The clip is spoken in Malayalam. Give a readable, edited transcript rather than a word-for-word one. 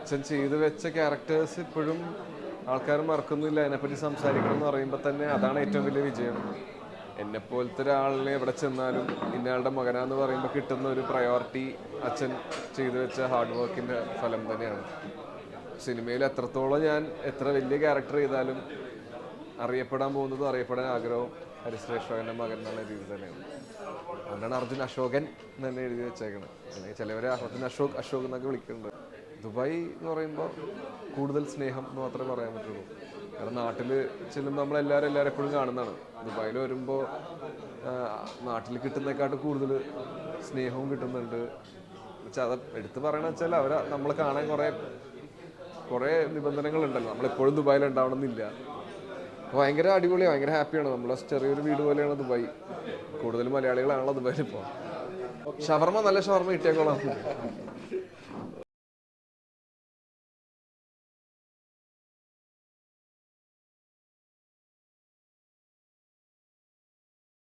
അച്ഛൻ ചെയ്തു വെച്ച ക്യാരക്ടേഴ്സ് ഇപ്പോഴും ആൾക്കാർ മറക്കുന്നില്ല. അതിനെപ്പറ്റി സംസാരിക്കണം എന്ന് പറയുമ്പോൾ തന്നെ അതാണ് ഏറ്റവും വലിയ വിജയം. എന്നെപ്പോലത്തെ ഒരാളിനെ എവിടെ ചെന്നാലും ഇന്നയാളുടെ മകനാന്ന് പറയുമ്പോൾ കിട്ടുന്ന ഒരു പ്രയോറിറ്റി അച്ഛൻ ചെയ്തു വെച്ച ഹാർഡ് വർക്കിൻ്റെ ഫലം തന്നെയാണ്. സിനിമയിൽ എത്രത്തോളം ഞാൻ എത്ര വലിയ ക്യാരക്ടർ ചെയ്താലും അറിയപ്പെടാൻ പോകുന്നതും അറിയപ്പെടാൻ ആഗ്രഹവും ഹരിശ്രീ അശോകൻ്റെ മകൻ എന്നുള്ള രീതി തന്നെയാണ്. അതുകൊണ്ടാണ് അർജുൻ അശോകൻ എന്ന് തന്നെ എഴുതി വെച്ചേക്കണം. അല്ലെങ്കിൽ ചിലവരെ അർജുൻ അശോക് എന്നൊക്കെ വിളിക്കുന്നുണ്ട്. ദുബായ് എന്ന് പറയുമ്പോൾ കൂടുതൽ സ്നേഹം എന്ന് മാത്രമേ പറയാൻ പറ്റുള്ളൂ. കാരണം നാട്ടിൽ ചെല്ലുമ്പോൾ നമ്മളെല്ലാവരും എപ്പോഴും കാണുന്നതാണ്. ദുബായിൽ വരുമ്പോൾ നാട്ടിൽ കിട്ടുന്നതിനെക്കാട്ടും കൂടുതൽ സ്നേഹവും കിട്ടുന്നുണ്ട്. വെച്ചാൽ അത് എടുത്ത് പറയണമെന്ന് വെച്ചാൽ നമ്മൾ കാണാൻ കുറേ നിബന്ധനകളുണ്ടല്ലോ. നമ്മളെപ്പോഴും ദുബായിൽ ഉണ്ടാവണമെന്നില്ല. ഭയങ്കര അടിപൊളിയാണ്, ഭയങ്കര ഹാപ്പിയാണ്. നമ്മളെ ചെറിയൊരു വീട് പോലെയാണ് ദുബായ്. കൂടുതലും മലയാളികളാണല്ലോ ദുബായിൽ ഇപ്പോൾ. ഷവർമ നല്ല ഷവർമ കിട്ടിയേക്കോളാം.